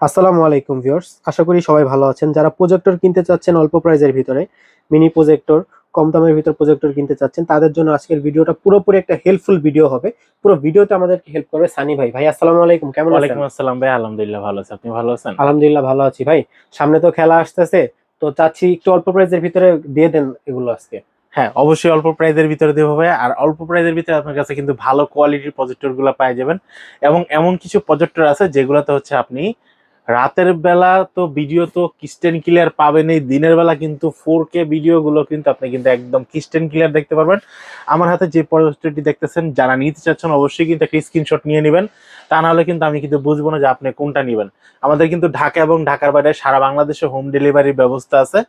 আসসালামু আলাইকুম ভিউয়ার্স, আশা করি সবাই ভালো আছেন। যারা প্রজেক্টর কিনতে চাচ্ছেন অল্প প্রাইজের ভিতরে, মিনি প্রজেক্টর, কম দামের ভিতর প্রজেক্টর কিনতে চাচ্ছেন, তাদের জন্য আজকের ভিডিওটা পুরোপুরি একটা হেল্পফুল ভিডিও হবে। পুরো ভিডিওতে আমাদেরকে হেল্প করবে সানি ভাই। ভাই আসসালামু আলাইকুম, কেমন আছেন? ওয়ালাইকুম আসসালাম ভাই, আলহামদুলিল্লাহ ভালো আছি। আপনি ভালো আছেন? আলহামদুলিল্লাহ ভালো আছি ভাই। সামনে তো খেলা আসতেছে, তো চাচ্ছি একটু অল্প প্রাইজের ভিতরে দিয়ে দেন এগুলো আজকে। হ্যাঁ, অবশ্যই অল্প প্রাইজের ভিতরে দেবো ভাই। আর অল্প প্রাইজের ভিতরে আপনার কাছে কিন্তু ভালো কোয়ালিটির প্রজেক্টর গুলো পেয়ে যাবেন। এবং এমন কিছু প্রজেক্টর আছে যেগুলোতে হচ্ছে আপনি রাতের বেলা তো ভিডিও তো ক্রিস্টেন ক্লিয়ার পাবেন, এই দিনের বেলা কিন্তু 4K ভিডিও গুলো কিন্তু আপনি কিন্তু একদম ক্রিস্টেন ক্লিয়ার দেখতে পারবেন। আমার হাতে যে প্রজেক্টরটি দেখতেছেন, যারা নিতে চাচ্ছেন অবশ্যই কিন্তু একটা স্ক্রিনশট নিয়ে নেবেন। তা নাহলে কিন্তু আমি কিন্তু বুঝবো না যে আপনি কোনটা নেবেন। আমাদের কিন্তু ঢাকা এবং ঢাকার বাইরে সারা বাংলাদেশে হোম ডেলিভারির ব্যবস্থা আছে।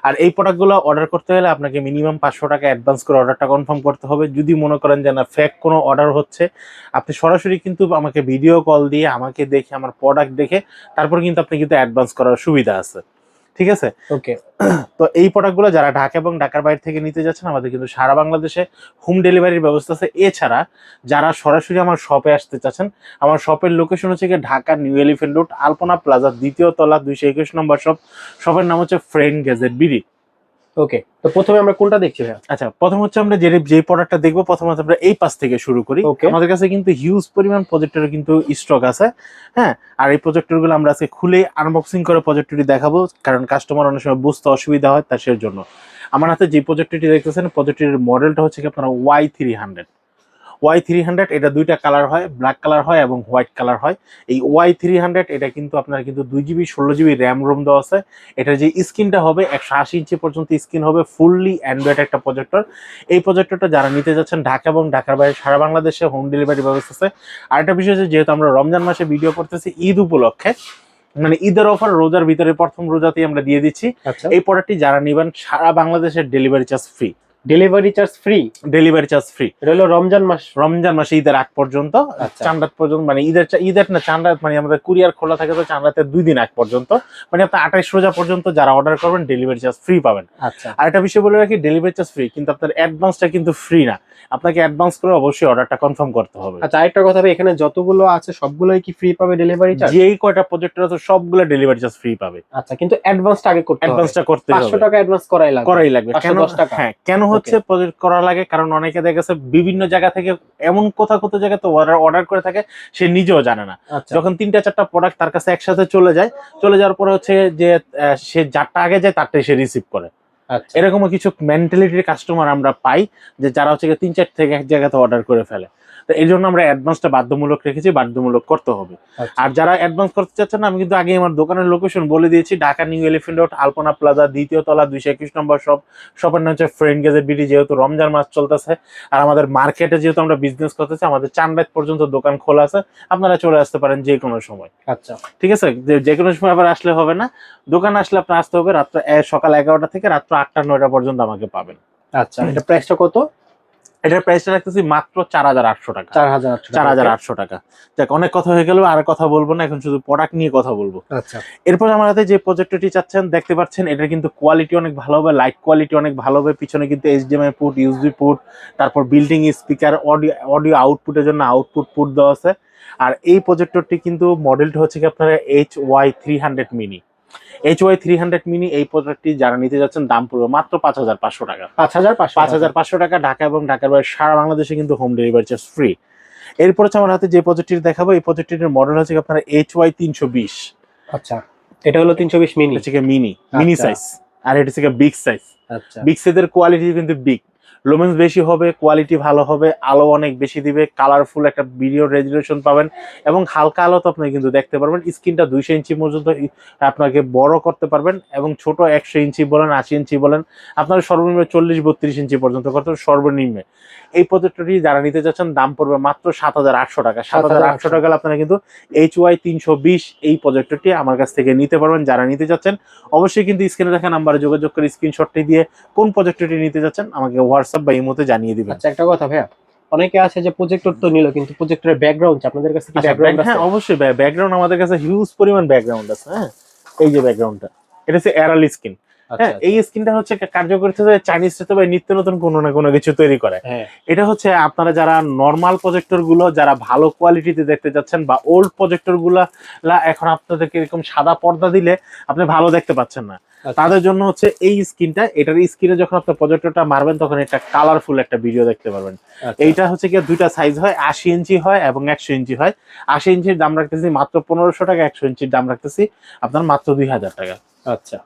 আর এই প্রোডাক্টগুলো অর্ডার করতে হলে আপনাকে মিনিমাম 500 টাকা অ্যাডভান্স করে অর্ডারটা কনফার্ম করতে হবে। যদি মনে করেন যে না, ফেক কোনো অর্ডার হচ্ছে, আপনি সরাসরি কিন্তু আমাকে ভিডিও কল দিয়ে আমাকে দেখে, আমার প্রোডাক্ট দেখে তারপর কিন্তু আপনি কিন্তু অ্যাডভান্স করার সুবিধা আছে। ঠিক আছে? ওকে। তো এই প্রোডাক্টগুলো যারা ঢাকা এবং ঢাকার বাইরে থেকে নিতে যাচ্ছেন, আমাদের কিন্তু সারা বাংলাদেশে হোম ডেলিভারির ব্যবস্থা আছে। এছাড়া যারা সরাসরি আমার শপে আসতে চাচ্ছেন, আমার শপের লোকেশন হচ্ছে গিয়ে ঢাকা নিউ এলিফ্যান্ট রোড, আলপনা প্লাজা, দ্বিতীয় তলা, 221 নম্বর শপ। শপের নাম হচ্ছে ফ্রেন্ড গ্যাজেট বিডি। ওকে, তো প্রথমে আমরা কোনটা দেখছি ভাই? আচ্ছা, প্রথম হচ্ছে আমরা যে প্রোডাক্টটা দেখবো, প্রথমত আমরা এই পাশ থেকে শুরু করি। ওকে। আমাদের কাছে কিন্তু হিউজ পরিমাণ প্রজেক্টরের কিন্তু স্টক আছে। হ্যাঁ, আর এই প্রজেক্টর গুলো আমরা আজকে খুলে আনবক্সিং করে প্রজেক্টরটি দেখাবো, কারণ কাস্টমার অনেক সময় বুঝতে অসুবিধা হয়, তার সেই জন্য। আমার হাতে যে প্রজেক্টরটি দেখতেছেন, প্রজেক্টরের মডেলটা হচ্ছে কি আপনার Y300। Y300 এটা দুইটা কালার হয়, ব্ল্যাক কালার হয় এবং হোয়াইট কালার হয়। এই Y300 এটা কিন্তু আপনার কিন্তু 2GB 16GB র্যাম রোম দেওয়া আছে। এটার যে স্ক্রিনটা হবে 180 ইঞ্চি পর্যন্ত স্ক্রিন হবে, ফুললি অ্যান্ড্রয়েড একটা প্রজেক্টর। এই প্রজেক্টরটা যারা নিতে যাচ্ছেন ঢাকা এবং ঢাকার বাইরে সারা বাংলাদেশে হোম ডেলিভারি ব্যবস্থা আছে। আরেকটা বিষয় হচ্ছে, যেহেতু আমরা রমজান মাসে ভিডিও করতেছি ঈদ উপলক্ষে, মানে ঈদের অফার রোজার ভিতরে প্রথম রোজাতেই আমরা দিয়ে দিচ্ছি। আচ্ছা, এই প্রোডাক্টটি যারা নিবেন সারা বাংলাদেশের delivery charge free. Delivery charge free? Delivery charge free এটা হলো রমজান মাস? রমজান মাসে ঈদের আগ পর্যন্ত, আচ্ছা চাঁদ রাত পর্যন্ত, মানে ঈদের না, চাঁদ রাত মানে আমাদের কুরিয়ার খোলা থাকে তো চাঁদ রাতের 2 দিন আগ পর্যন্ত, মানে আপনার 28 রোজা পর্যন্ত যারা অর্ডার করবেন ডেলিভারি চার্জ ফ্রি পাবেন। আচ্ছা আর একটা বিষয় বলে রাখি, ডেলিভারি চার্জ ফ্রি, কিন্তু আপনার অ্যাডভান্সটা কিন্তু ফ্রি না। আপনাকে অ্যাডভান্স করে অবশ্যই অর্ডারটা কনফার্ম করতে হবে। আচ্ছা, আরেকটা কথা ভাই, এখানে যতগুলো আছে সবগুলোই কি ফ্রি পাবে ডেলিভারি চার্জ? যেই কয়টা প্রজেক্টর আছে সবগুলো ডেলিভারি চার্জ ফ্রি পাবে। আচ্ছা, কিন্তু অ্যাডভান্সটা আগে করতে হবে। অ্যাডভান্সটা করতে হবে, 500 টাকা অ্যাডভান্স করাই লাগবে। কেন? 510 টাকা? হ্যাঁ, কেন হচ্ছে ওকে। প্রজেক্ট করা লাগে, কারণ অনেকে দেখা গেছে বিভিন্ন জায়গা থেকে, এমন কোথাও কোথাও জায়গা তো অর্ডার করে থাকে, সে নিজেও জানে না। আচ্ছা যখন 3টা 4টা প্রোডাক্ট তার কাছে একসাথে চলে যায়, চলে যাওয়ার পরে হচ্ছে যে সে যারটা আগে যায় তারটাই সে রিসিভ করে। আচ্ছা এরকমও কিছু মেন্টালিটির কাস্টমার আমরা পাই, যে যারা হচ্ছে 3-4 থেকে এক জায়গাতে অর্ডার করে ফেলে। তো এই জন্য আমরা অ্যাডভান্সটা বাধ্যমূলক রেখেছি, বাধ্যমূলক করতে হবে। আচ্ছা। আর যারা অ্যাডভান্স করতে চাচ্ছেন না, আমি কিন্তু আগে আমার দোকানের লোকেশন বলে দিয়েছি, ঢাকা নিউ এলিফ্যান্ট রোড, আলপনা প্লাজা, দ্বিতীয় তলা, 221 নম্বর শপ। শপের নাম হচ্ছে ফ্রেন্ড গ্যাজেট বিডি। যেহেতু রমজান মাস চলতেছে আর আমাদের মার্কেটে যেহেতু আমরা বিজনেস করতেছি, আমাদের চাঁদ রাত পর্যন্ত দোকান খোলা আছে। আপনারা চলে আসতে পারেন যে কোনো সময়। আচ্ছা ঠিক আছে? যে কোনো সময় আবার আসলে হবে না, দোকান আসলে আপনার আসতে হবে রাত্র সকাল 11টা থেকে রাত্র 8টা 9টা পর্যন্ত আমাকে পাবেন। আচ্ছা, এটা প্রাইসটা কত? এটার প্রাইসটা রাখতেছি মাত্র 4800 টাকা। 4800 টাকা? 4800 টাকা। দেখ, অনেক কথা হয়ে গেল, আর কথা বলবো না, এখন শুধু প্রোডাক্ট নিয়ে কথা বলবো। আচ্ছা এরপর আমার হাতে যে প্রজেক্টরটি চাচ্ছেন দেখতে পাচ্ছেন, এটার কিন্তু কোয়ালিটি অনেক ভালো হবে, লাইট কোয়ালিটি অনেক ভালো হবে। পিছনে কিন্তু এইচডিএমআই পোর্ট, ইউএসবি পোর্ট, তারপর বিল্ডিং স্পিকার, অডিও আউটপুটের জন্য আউটপুট পোর্ট দেওয়া আছে। আর এই প্রজেক্টরটি কিন্তু মডেলটা হচ্ছে কি আপনার HY300 মিনি। HY300 মিনি এই প্রোডাক্টটি যারা নিতে যাচ্ছেন, দাম পড়বে মাত্র 5500 টাকা। 5500? 5500 টাকা। ঢাকা এবং ঢাকার বাইরে সারা বাংলাদেশে কিন্তু হোম ডেলিভারি চার্জ ফ্রি। এরপর হচ্ছে আমার হাতে যে প্রজেক্টটি দেখাবো, এই প্রজেক্টটির মডেল হচ্ছে আপনার HY320। আচ্ছা, এটা হলো 320 মিনি? হচ্ছে মিনি, মিনি আচ্ছা সাইজ। আর এটা হচ্ছে বিগ সাইজ। আচ্ছা বিগ সাইজের কোয়ালিটি কিন্তু বিগ, লুমেন্স বেশি হবে, কোয়ালিটি ভালো হবে, আলো অনেক বেশি দিবে, কালারফুল একটা ভিডিও রেজুলেশন পাবেন এবং হালকা আলো তো আপনি কিন্তু দেখতে পারবেন। স্ক্রিনটা 200 ইঞ্চি পর্যন্ত আপনাকে বড় করতে পারবেন এবং ছোট 100 ইঞ্চি বলেন, 80 ইঞ্চি বলেন, আপনার সর্বনিম্ন 40-32 ইঞ্চি পর্যন্ত করতে সর্বনিম্ন। এই প্রজেক্টরটি যারা নিতে যাচ্ছেন দাম পড়বে মাত্র 7800 টাকা। 7800 টাকা আপনারা কিন্তু HY320 এই প্রজেক্টরটি আমার কাছ থেকে নিতে পারবেন। যারা নিতে যাচ্ছেন অবশ্যই কিন্তু স্ক্রিনে দেখা নাম্বারে যোগাযোগ করে স্ক্রিনশটটি দিয়ে কোন প্রজেক্টরটি নিতে যাচ্ছেন আমাকে হোয়াটসঅ্যাপ বা ইমোতে জানিয়ে দিবেন। আচ্ছা, একটা কথা ভাইয়া, অনেকে আছে যে প্রজেক্টর তো নিল কিন্তু প্রজেক্টরের ব্যাকগ্রাউন্ড, আপনাদের কাছে কি ব্যাকগ্রাউন্ড আছে? হ্যাঁ, অবশ্যই ব্যাকগ্রাউন্ড আমাদের কাছে হিউজ পরিমাণ ব্যাকগ্রাউন্ড আছে। হ্যাঁ, এই যে ব্যাকগ্রাউন্ডটা, এটা হচ্ছে অ্যারাল স্ক্রিন। হ্যাঁ, এই স্ক্রিনটা হচ্ছে কার্যকরিতা চাইনিজ তো ভাই নিত্য নতুন কোনো না কোনো কিছু তৈরি করে। হ্যাঁ, এটা হচ্ছে আপনারা যারা নরমাল প্রজেক্টর গুলো যারা ভালো কোয়ালিটিতে দেখতে যাচ্ছেন বা ওল্ড প্রজেক্টর গুলা এখন আপনাদেরকে এরকম সাদা পর্দা দিলে আপনি ভালো দেখতে পাচ্ছেন না, তাদের জন্য হচ্ছে এই স্ক্রিনটা। এটার স্ক্রিনে যখন আপনার প্রজেক্টরটা মারবেন তখন এটা কালারফুল একটা ভিডিও দেখতে পারবেন। এইটা হচ্ছে কি দুইটা সাইজ হয়, 80 ইঞ্চি হয় এবং 100 ইঞ্চি হয়। 80 ইঞ্চির দাম রাখতেছি মাত্র 1500 টাকা, 100 ইঞ্চির দাম রাখতেছি আপনার মাত্র 2000 টাকা। আচ্ছা,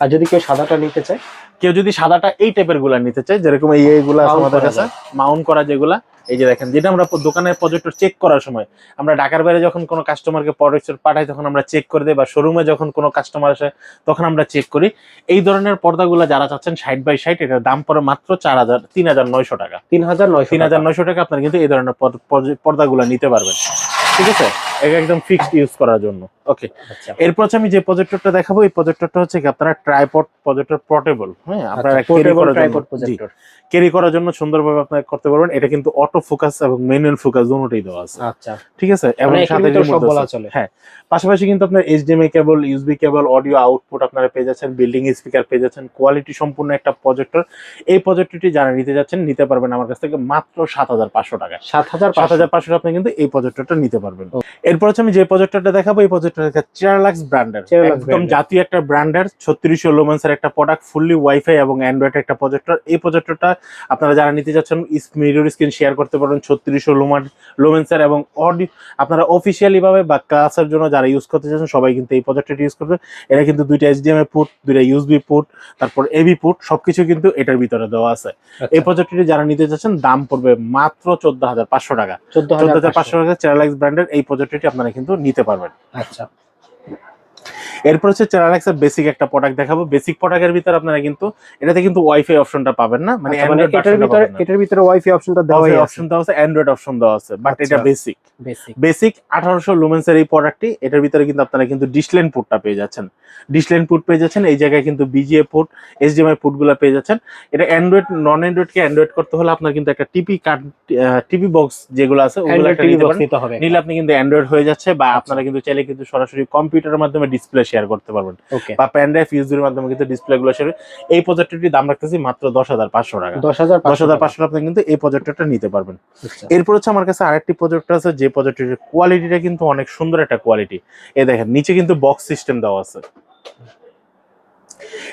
আর যদি কেউ সাদাটা নিতে চায়, কেউ যদি সাদাটা এই টাইপের গুলা নিতে চায়, যেরকম এইগুলা আছে আমাদের কাছে মাউন্ট করা যেগুলা, এই যে দেখেন, যেটা আমরা দোকানের প্রজেক্টর চেক করার সময় আমরা ঢাকার বাইরে যখন কোনো কাস্টমারকে প্রজেক্টর পাঠাই তখন আমরা চেক করে দিই, বা শোরুমে যখন কোনো কাস্টমার আসে তখন আমরা চেক করি। এই ধরনের পর্দাগুলো যারা চাচ্ছেন 60x60, এটার দাম পড়ে মাত্র 3900 টাকা। 3900 টাকা আপনারা কিন্তু এই ধরনের পর্দাগুলো নিতে পারবেন, ঠিক আছে? এটা একদম ফিক্সড ইউজ করার জন্য। ওকে, এরপর হচ্ছে আমি যে প্রজেক্টরটা দেখাবো, এই প্রজেক্টরটা হচ্ছে কি আপনারা ট্রাইপড প্রজেক্টর, পোর্টেবল। হ্যাঁ, আপনারা ক্যারি করার জন্য সুন্দরভাবে আপনারা করতে পারবেন। এটা কিন্তু অটো ফোকাস এবং ম্যানুয়াল ফোকাস দুটোই দেওয়া আছে। আচ্ছা, ঠিক আছে, এবং সাথে রিমোট আছে। হ্যাঁ, পাশাপাশি কিন্তু আপনার এইচডিএমআই কেবল, ইউএসবি কেবল, অডিও আউটপুট আপনারা পেয়ে যাচ্ছেন, বিল্ডিং স্পিকার পেয়ে যাচ্ছেন। কোয়ালিটি সম্পূর্ণ একটা প্রজেক্টর। এই প্রজেক্টরটি যারা নিতে যাচ্ছেন নিতে পারবেন আমার কাছ থেকে মাত্র 7500 টাকা। 7500 আপনি কিন্তু এই প্রজেক্টরটা নিতে পারবেন। এরপর হচ্ছে আমি যে প্রজেক্টরটা দেখাবো, এই প্রজেক্টরটা চেরালাক্স ব্র্যান্ডের, একদম জাতীয় একটা ব্র্যান্ডের 3600 লুমেন্সের একটা প্রোডাক্ট, ফুললি ওয়াইফাই এবং অ্যান্ড্রয়েড একটা প্রজেক্টর। এই প্রজেক্টরটা আপনারা যারা নিতে যাচ্ছেন মিরর স্ক্রিন শেয়ার করতে পারবেন 3600 লুমেন্সের, এবং অডিও আপনারা অফিসিয়ালি ভাবে বা ক্লাসের জন্য যারা ইউজ করতে চাচ্ছেন সবাই কিন্তু এই প্রজেক্টরটি ইউজ করবে। এটা কিন্তু দুইটা এইচডিএমআই পোর্ট, দুইটা ইউএসবি পোর্ট, তারপর এবি পোর্ট, সবকিছু কিন্তু এটার ভিতরে দেওয়া আছে। এই প্রজেক্টরটি যারা নিতে যাচ্ছেন দাম পড়বে মাত্র 14500 টাকা। 14500 টাকা চেরালাক্স ব্র্যান্ডের এই প্রজেক্টরটি আপনারা কিন্তু নিতে পারবেন। আচ্ছা, এরপর হচ্ছে চেরালাক্সের বেসিক একটা প্রোডাক্ট দেখাবো। বেসিক প্রোডাক্টের ভিতরে আপনারা কিন্তু এটাতে কিন্তু ওয়াইফাই অপশনটা পাবেন না, মানে এটার ভিতরে ওয়াইফাই অপশনটা দেওয়া আছে, অ্যান্ড্রয়েড অপশন দেওয়া আছে, বাট এটা বেসিক 1800 লুমেন্সের এই প্রোডাক্টটি। এটার ভিতরে কিন্তু আপনারা কিন্তু ডিসলাইন পোর্টটা পেয়ে যাচ্ছেন, এই জায়গায় কিন্তু বিজিএ পোর্ট, এইচডিএমআই পোর্টগুলো পেয়ে যাচ্ছেন। এটা অ্যান্ড্রয়েড, নন অ্যান্ড্রয়েডকে অ্যান্ড্রয়েড করতে হলে আপনার কিন্তু একটা টিপি বক্স যেগুলো আছে ওগুলো একটা নিতে হবে, নিলে আপনি কিন্তু অ্যান্ড্রয়েড হয়ে যাচ্ছে। বা আপনারা কিন্তু চাইলে কিন্তু সরাসরি কম্পিউটারের মাধ্যমে ডিসপ্লে শেয়ার করতে পারবেন, বা পেন ড্রাইভ ইউএসবির মাধ্যমে কিন্তু ডিসপ্লে গুলো শেয়ার। এই প্রজেক্টরটির দাম রাখতেছি মাত্র 10500 টাকা। 10500 আপনি কিন্তু এই প্রজেক্টরটা নিতে পারবেন। এরপর হচ্ছে আমার কাছে আরেকটি প্রজেক্টর আছে, যে প্রজেক্টরের কোয়ালিটিটা কিন্তু অনেক সুন্দর একটা কোয়ালিটি। এই দেখেন, নিচে কিন্তু বক্স সিস্টেম দেওয়া আছে,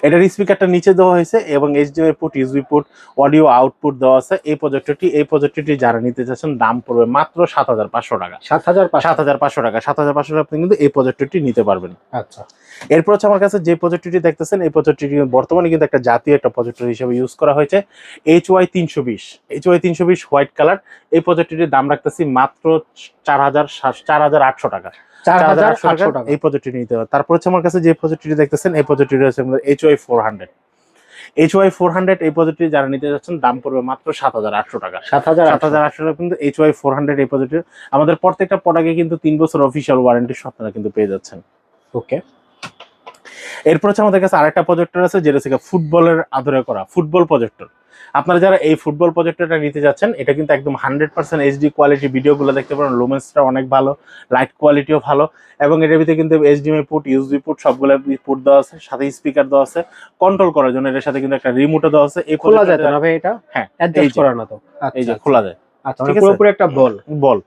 এটার স্পিকারটা নিচে দেওয়া হয়েছে এবং HDMI port, USB port, audio output দেওয়া আছে। এই প্রজেক্টরটি যারা নিতে চাচ্ছেন দাম পড়বে মাত্র 7500 টাকা। 7500 টাকা। 7500 আপনি কিন্তু এই প্রজেক্টরটি নিতে পারবেন। আচ্ছা, এরপর হচ্ছে আমার কাছে যে প্রজেক্টরটি দেখতেছেন, এই প্রজেক্টরটি বর্তমানে কিন্তু একটা জাতীয় একটা প্রজেক্টর হিসেবে ইউজ করা হয়েছে, HY320 হোয়াইট কালার। এই প্রজেক্টরটির দাম রাখতেছি মাত্র 4800 টাকা। 4800 টাকা এই প্রজেক্টরটি নিতে হবে। তারপর হচ্ছে আমার কাছে যে প্রজেক্টরটি দেখতেছেন, এই প্রজেক্টরটি হচ্ছে HY400। এই প্রজেক্টরটি যারা নিতে যাচ্ছেন দাম পড়বে মাত্র 7800 টাকা। 7800 টাকা কিন্তু HY400 এই প্রজেক্টর। আমাদের প্রত্যেকটা প্রোডাক্টে কিন্তু 3 বছর অফিসিয়াল ওয়ারেন্টি আপনারা কিন্তু পেয়ে যাচ্ছেন। ওকে, এরপর হচ্ছে আমাদের কাছে আরেকটা প্রজেক্টর আছে, যেটা হচ্ছে ফুটবলের আদরে করা ফুটবল প্রজেক্টর। আপনারা যারা এই ফুটবল প্রজেক্টরটা নিতে যাচ্ছেন, এটা কিন্তু একদম 100% এইচডি কোয়ালিটি ভিডিওগুলো দেখতে পারেন। লুমেন্সটা অনেক ভালো, লাইট কোয়ালিটিও ভালো, এবং এটার ভিতরে কিন্তু এইচডিএমআই পোর্ট, ইউএসবি পোর্ট সবগুলো পোর্ট দেওয়া আছে, সাথে স্পিকার দেওয়া আছে কন্ট্রোল করার জন্য। এটার সাথে কিন্তু একটা রিমোটও দেওয়া আছে। এই খোলা যায় না ভাই এটা? হ্যাঁ, অ্যাডজাস্ট করা না তো? এই যে খোলা যায়। আচ্ছা, পুরোপুরি একটা বল।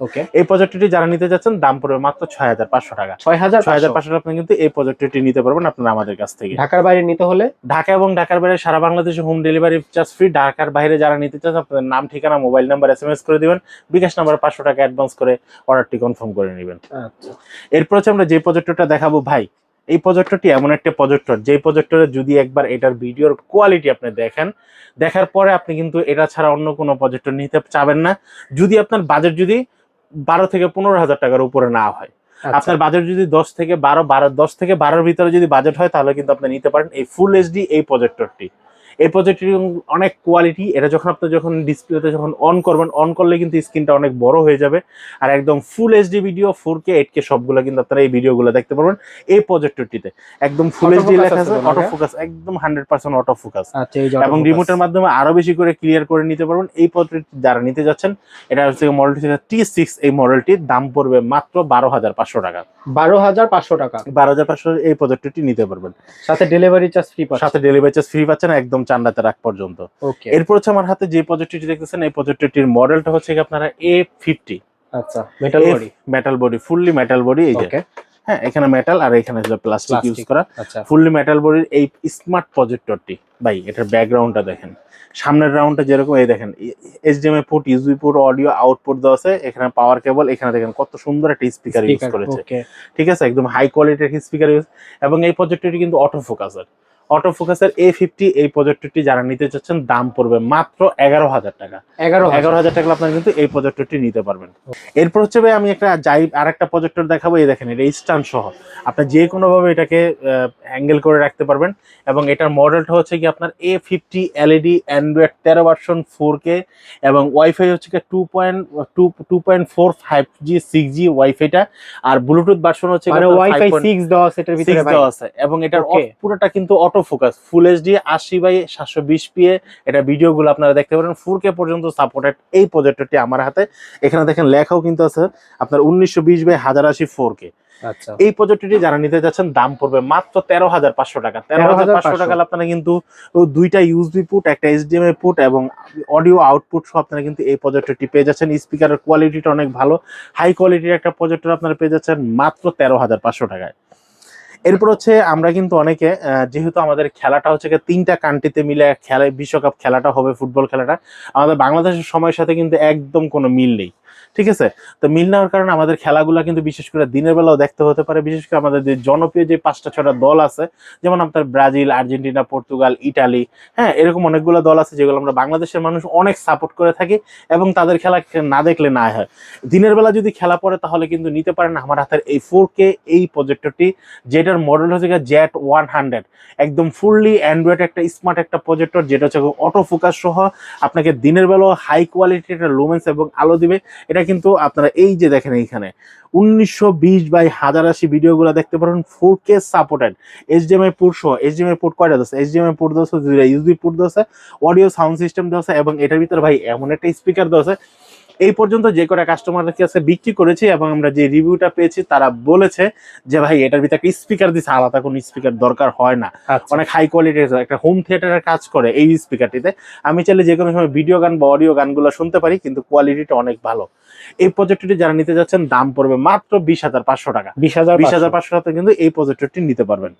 ওকে, এই প্রজেক্টরটি যারা নিতে যাচ্ছেন দাম পড়বে মাত্র 6500 টাকা। 6500 আপনি কিন্তু এই প্রজেক্টরটি নিতে পারবেন আপনারা আমাদের কাছ থেকে। ঢাকার বাইরে নিতে হলে? ঢাকা এবং ঢাকার বাইরে সারা বাংলাদেশে হোম ডেলিভারি চার্জ ফ্রি। ঢাকার বাইরে যারা নিতে চান আপনাদের নাম, ঠিকানা, মোবাইল নাম্বার SMS করে দিবেন, বিকাশ নাম্বার 500 টাকা অ্যাডভান্স করে অর্ডারটি কনফার্ম করে নেবেন। আচ্ছা, এরপর হচ্ছে আমরা যে প্রজেক্টরটা দেখাবো ভাই, এই প্রজেক্টরটি এমন একটা প্রজেক্টর, যে প্রজেক্টরে যদি একবার এটার ভিডিওর কোয়ালিটি আপনি দেখেন, দেখার পরে আপনি কিন্তু এটা ছাড়া অন্য কোনো প্রজেক্টর নিতে চাবেন না। যদি আপনার বাজেট যদি 12 থেকে 15,000 টাকার উপরে না হয়, আপনার বাজেট যদি 10 থেকে 12 ভিতরে যদি বাজেট হয়, তাহলে কিন্তু আপনি নিতে পারেন এই ফুল এইচডি এই প্রজেক্টরটি। এই প্রজেক্টটি অনেক কোয়ালিটি। এটা যখন ডিসপ্লেতে যখন অন করবেন, অন করলে কিন্তু স্ক্রিনটা অনেক বড় হয়ে যাবে, আর একদম full HD video 4K 8K সবগুলো কিন্তু আপনারা এই ভিডিওগুলো দেখতে পারবেন এই প্রজেক্টরটিতে। একদম ফুল এইচডি লেখা আছে, অটো ফোকাস, একদম 100% অটো ফোকাস, এবং রিমোটের মাধ্যমে আরো বেশি করে ক্লিয়ার করে নিতে পারবেন। এই প্রজেক্টটি যারা নিতে যাচ্ছেন, এটা হচ্ছে মডেলটি T6। এই মডেলটির দাম পড়বে মাত্র 12500 টাকা। 12,500 টাকা, 12,500 এই প্রজেক্টরটি নিতে পারবেন। সাথে ডেলিভারি চার্জ ফ্রি পাচ্ছেন। সাথে ডেলিভারি চার্জ ফ্রি পাচ্ছেন একদম চান রাতের আগ পর্যন্ত। ওকে, এরপর হচ্ছে আমার হাতে যে প্রজেক্টরটি দেখতেছেন, এই প্রজেক্টরটির মডেলটা হচ্ছে কি আপনারা A50। আচ্ছা, metal body. Metal body, fully metal body. এই যে ওকে, হ্যাঁ, এখানে মেটাল আর এখানে প্লাস্টিক ইউজ প্লাস্টিক। করা। আচ্ছা, ফুললি মেটাল বডির এই স্মার্ট প্রজেক্টরটি ভাই, এটার ব্যাকগ্রাউন্ডটা দেখেন, সামনের রাউন্ডটা যেরকম, এই দেখেন HDMI port, USB port, audio output দেওয়া আছে, এখানে পাওয়ার কেবল, এখানে দেখেন কত সুন্দর একটা স্পিকার ইউজ করেছে। ওকে, ঠিক আছে, একদম হাই কোয়ালিটির স্পিকার ইউজ। এবং এই প্রজেক্টরটি কিন্তু অটো ফোকাসের, A50 এই প্রজেক্টরটি যারা নিতে চাচ্ছেন দাম পড়বে মাত্র 11,000 টাকা। 11,000 টাকা আপনারা কিন্তু এই প্রজেক্টরটি নিতে পারবেন। এরপর হচ্ছে ভাই আমি আরেকটা প্রজেক্টর দেখাবো। এই দেখেন, এটা স্ট্যান্ড সহ, আপনি যে কোনো ভাবে এটাকে অ্যাঙ্গেল করে রাখতে পারবেন। এবং এটার মডেলটা হচ্ছে কি আপনার A50 LED, Android 13 version 4K, এবং ওয়াইফাই হচ্ছে কি 2.45G 6G ওয়াইফাইটা, আর ব্লুটুথ ভার্সন হচ্ছে মানে ওয়াইফাই 6 দেওয়া আছে এটার ভিতরে ভাই। আছে। এবং এটার Okay. পুরোটা কিন্তু auto focus, full HD 80x720p এটা ভিডিওগুলো আপনারা দেখতে পারেন। 4K পর্যন্ত সাপোর্টেড এই প্রজেক্টরটি আমার হাতে। এখানে দেখেন লেখাও কিন্তু আছে আপনার 1920x1080 4K। আচ্ছা, এই প্রজেক্টরটি যারা নিতে যাচ্ছেন দাম পড়বে মাত্র 13,500 টাকা। 13,500 টাকা আপনারা কিন্তু দুইটা ইউএসবি পোর্ট, একটা এইচডিএমআই পোর্ট এবং অডিও আউটপুট সহ আপনারা কিন্তু এই প্রজেক্টরটি পেয়ে যাচ্ছেন। স্পিকারের কোয়ালিটিটা অনেক ভালো, হাই কোয়ালিটির একটা প্রজেক্টর আপনারা পেয়ে যাচ্ছেন মাত্র 13,500 টাকায়। এরপর হচ্ছে আমরা কিন্তু অনেকে, যেহেতু আমাদের খেলাটা হচ্ছে 3টা কান্ট্রিতে মিলে খেলা, বিশ্বকাপ খেলাটা হবে, ফুটবল খেলাটা আমাদের বাংলাদেশের সময়ের সাথে কিন্তু একদম কোনো মিল নেই। ঠিক আছে, তো মিল নেওয়ার কারণে আমাদের খেলাগুলো কিন্তু বিশেষ করে দিনের বেলাও দেখতে হতে পারে। বিশেষ করে আমাদের যে জনপ্রিয় যে 5টা-6টা দল আছে, যেমন আপনার ব্রাজিল, আর্জেন্টিনা, পর্তুগাল, ইটালি, হ্যাঁ, এরকম অনেকগুলো দল আছে যেগুলো আমরা বাংলাদেশের মানুষ অনেক সাপোর্ট করে থাকি, এবং তাদের খেলা না দেখলে না হয়। দিনের বেলা যদি খেলা পড়ে তাহলে কিন্তু নিতে পারেন আমার হাতের এই 4K এই প্রজেক্টরটি, যেটার মডেল হচ্ছে Z100, একদম ফুললি অ্যান্ড্রয়েড একটা স্মার্ট একটা প্রজেক্টর, যেটা হচ্ছে অটো ফোকাস সহ আপনাকে দিনের বেলাও হাই কোয়ালিটির একটা লুমেন্স এবং আলো দিবে। এটা কিন্তু আপনারা এই যে দেখেন এইখানে 1920x1080 ভিডিওগুলো দেখতে পারেন, 4K সাপোর্টেড, এইচডিএমআই পোর্ট সহ। এইচডিএমআই পোর্ট কয়টা আছে? এইচডিএমআই পোর্ট দেওয়া আছে দুইটা, ইউএসবি পোর্ট দেওয়া আছে, অডিও সাউন্ড সিস্টেম দেওয়া আছে, এবং এটার ভিতরে ভাই এমন একটা স্পিকার দেওয়া আছে। এই পর্যন্ত যে কটা কাস্টমারের কাছে বিক্রি করেছি এবং আমরা যে রিভিউটা পেয়েছি, তারা বলেছে যে ভাই এটার ভিতরে একটা স্পিকার দিচ্ছে, আলাদা কোনো স্পিকার দরকার হয় না, অনেক হাই কোয়ালিটির একটা হোম থিয়েটারের কাজ করে এই স্পিকারটিতে। আমি চাইলে যে কোনো সময় ভিডিও গান বা অডিও গানগুলো শুনতে পারি, কিন্তু কোয়ালিটিটা অনেক ভালো। এই প্রজেক্টরটি যারা নিতে যাচ্ছেন দাম পড়বে মাত্র 20,500 টাকা। 20,500 টাকা কিন্তু এই প্রজেক্টরটি নিতে পারবেন।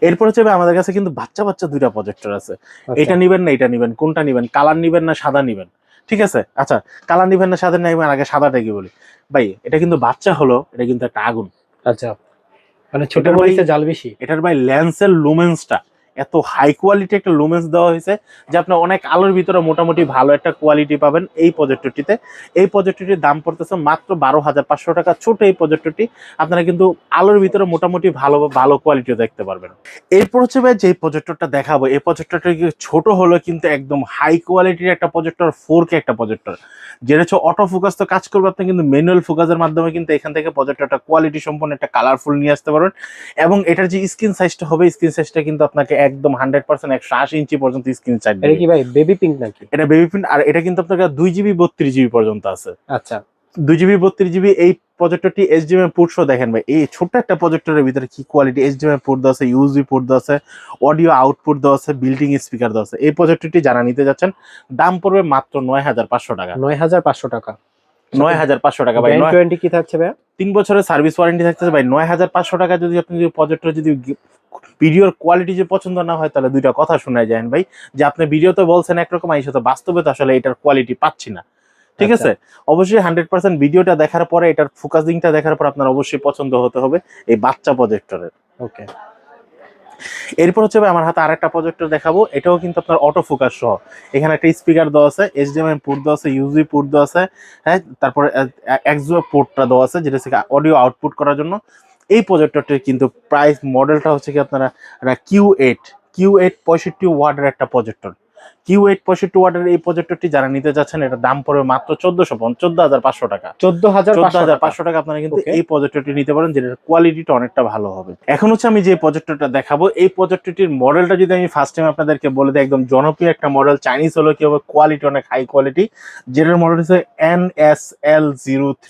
এরপর হচ্ছে আমাদের কাছে কিন্তু বাচ্চা বাচ্চা দুইটা প্রজেক্টর আছে। এটা নিবেন না এটা নিবেন, কোনটা নিবেন? কালার নিবেন না সাদা নিবেন? ঠিক আছে, আচ্ছা, কালার নিবেন না সাদা নিবেন, আগে সাদাটা কি বলি ভাই। এটা কিন্তু বাচ্চা হলো, এটা কিন্তু একটা আগুন। আচ্ছা, মানে ছোট মরিচে জাল বেশি। এটার ভাই লেন্সের লুমেন্সটা এত হাই কোয়ালিটি একটা লুমেন্স দেওয়া হয়েছে যে আপনি অনেক আলোর ভিতরে মোটামুটি ভালো একটা কোয়ালিটি পাবেন এই প্রজেক্টরটিতে। এই প্রজেক্টরটির দাম পড়তেছে মাত্র 12,500 টাকা। ছোট এই প্রজেক্টরটি আপনারা কিন্তু আলোর ভিতরে মোটামুটি ভালো ভালো কোয়ালিটি দেখতে পারবেন। এরপর হচ্ছে ভাই যে প্রজেক্টরটা দেখাবো, এই প্রজেক্টরটা ছোট হলো কিন্তু একদম হাই কোয়ালিটির একটা প্রজেক্টর, 4K একটা প্রজেক্টর, যেটা হচ্ছে অটো ফোকাস তো কাজ করবে, আপনি কিন্তু ম্যানুয়াল ফোকাসের মাধ্যমে কিন্তু এখান থেকে প্রজেক্টরটা কোয়ালিটি সম্পন্ন একটা কালারফুল নিয়ে আসতে পারবেন। এবং এটার যে স্ক্রিন সাইজটা হবে, স্ক্রিন সাইজটা কিন্তু আপনাকে একদম 100% 180 ইঞ্চি পর্যন্ত স্ক্রিন সাইজ। এটা কি ভাই বেবি পিঙ্ক নাকি? এটা বেবি প্রিন্ট, আর এটা কিন্তু আপনার 2GB 32GB পর্যন্ত আছে। আচ্ছা, 2GB 32GB এই প্রজেক্টরটি এইচডিএমআই পোর্ট সহ। দেখেন ভাই এই ছোট্ট একটা প্রজেক্টরের ভিতরে কি কোয়ালিটি, এইচডিএমআই পোর্ট দেওয়া আছে, ইউএসবি পোর্ট দেওয়া আছে, অডিও আউটপুট দেওয়া আছে, বিল্ডিং স্পিকার দেওয়া আছে। এই প্রজেক্টরটি যারা নিতে যাচ্ছেন দাম পড়বে মাত্র 9,500 টাকা। 9,500 টাকা। 9,500 টাকা ভাই। গ্যারান্টি ওয়ারেন্টি কি থাকছে ভাই? 3 বছরের সার্ভিস ওয়ারেন্টি থাকতেছে ভাই। 9,500 টাকা যদি আপনি প্রজেক্টর যদি ভিডিওর কোয়ালিটি যে পছন্দ না হয়, তাহলে দুইটা কথা শোনায় যায় ভাই, যে আপনি ভিডিওতে বলছেন একরকম, আইসা তো বাস্তবে তো আসলে এটার কোয়ালিটি পাচ্ছি না। ঠিক আছে, অবশ্যই 100% ভিডিওটা দেখার পরে, এটার ফোকাসিংটা দেখার পর আপনার অবশ্যই পছন্দ হতে হবে এই বাচ্চা প্রজেক্টরের। ওকে, এরপর হচ্ছে ভাই আমার হাতে আরেকটা প্রজেক্টর দেখাবো। এটাও কিন্তু আপনার অটো ফোকাস সহ। এখানে একটা স্পিকার দেওয়া আছে, এইচডিএমআই পোর্ট দেওয়া আছে, ইউএসবি পোর্ট দেওয়া আছে, হ্যাঁ, তারপরে এক্সও পোর্টটা দেওয়া আছে, যেটা হচ্ছে অডিও আউটপুট করার জন্য। এই প্রজেক্টরটির কিন্তু প্রাইস মডেলটা হচ্ছে কি আপনারা Q8 65 ওয়াটের একটা প্রজেক্টর। Q8 65 ওয়াটের এই প্রজেক্টরটি যারা নিতে যাচ্ছেন, এটা দাম পড়বে মাত্র 14,500 টাকা। 14,500 টাকা আপনারা কিন্তু এই প্রজেক্টরটি নিতে পারেন, যেটার কোয়ালিটিটা অনেকটা ভালো হবে। এখন হচ্ছে আমি যে প্রজেক্টরটা দেখাবো, এই প্রজেক্টরটির মডেলটা যদি আমি ফার্স্ট টাইম আপনাদেরকে বলে দিই, একদম জনপ্রিয় একটা মডেল, চাইনিজ হলো কি হবে, কোয়ালিটি অনেক হাই কোয়ালিটি, যেটার মডেল হচ্ছে NSL03।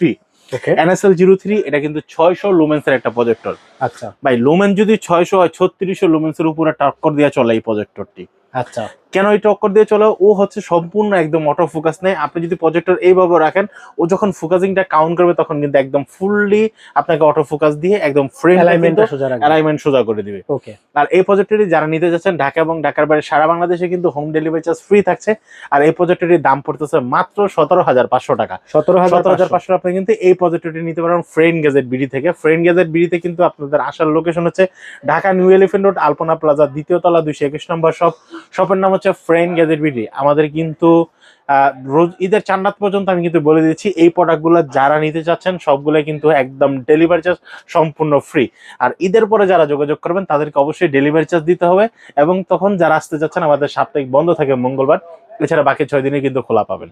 ওকে, NSL03 এটা কিন্তু 600 লুমেন্সের একটা প্রজেক্টর। আচ্ছা ভাই লুমেন যদি 600 হয়, 3600 লুমেন্সের উপরে টক্কর দিয়ে চলে এই প্রজেক্টরটি। আচ্ছা। কেন এই টক্কর দিয়ে চলে? ও হচ্ছে সম্পূর্ণ একদম অটো ফোকাস নেই। আপনি যদি প্রজেক্টর এইভাবে রাখেন, ও যখন ফোকাসিংটা কাউন্ট করবে তখন কিন্তু একদম ফুললি আপনাকে অটো ফোকাস দিয়ে একদম ফ্রেমটা কিন্তু অ্যালাইনমেন্টটা সোজা রাখবেন। অ্যালাইনমেন্ট সোজা করে দিবে। ওকে, আর এই প্রজেক্টরটি যারা নিতে যাচ্ছেন ঢাকা এবং ঢাকার বাইরে সারা বাংলাদেশে কিন্তু হোম ডেলিভারি চার্জ ফ্রি থাকছে। আর এই প্রজেক্টরটির দাম পড়তেছে মাত্র 17,500 টাকা। 17,500 আপনি কিন্তু এই প্রজেক্টরটি নিতে পারেন ফ্রেন্ড গ্যাজেট বিডি থেকে। ফ্রেন্ড গ্যাজেট বিডিতে কিন্তু আপনাদের আসার লোকেশন হচ্ছে ঢাকা নিউ এলিফ্যান্ট রোড, আলপনা প্লাজা, দ্বিতীয় তলা, 221 নম্বর শপ। শপের নাম হচ্ছে ফ্রেন্ড গ্যাজেট বিডি। আমাদের কিন্তু রোজ ঈদের চান্নাত পর্যন্ত আমি কিন্তু বলে দিচ্ছি, এই প্রোডাক্টগুলো যারা নিতে চাচ্ছেন সবগুলো কিন্তু একদম ডেলিভারি চার্জ সম্পূর্ণ ফ্রি। আর ঈদের পরে যারা যোগাযোগ করবেন তাদেরকে অবশ্যই ডেলিভারি চার্জ দিতে হবে। এবং তখন যারা আসতে যাচ্ছেন, আমাদের সাপ্তাহিক বন্ধ থাকে মঙ্গলবার, এছাড়া বাকি 6 দিনে কিন্তু খোলা পাবেন।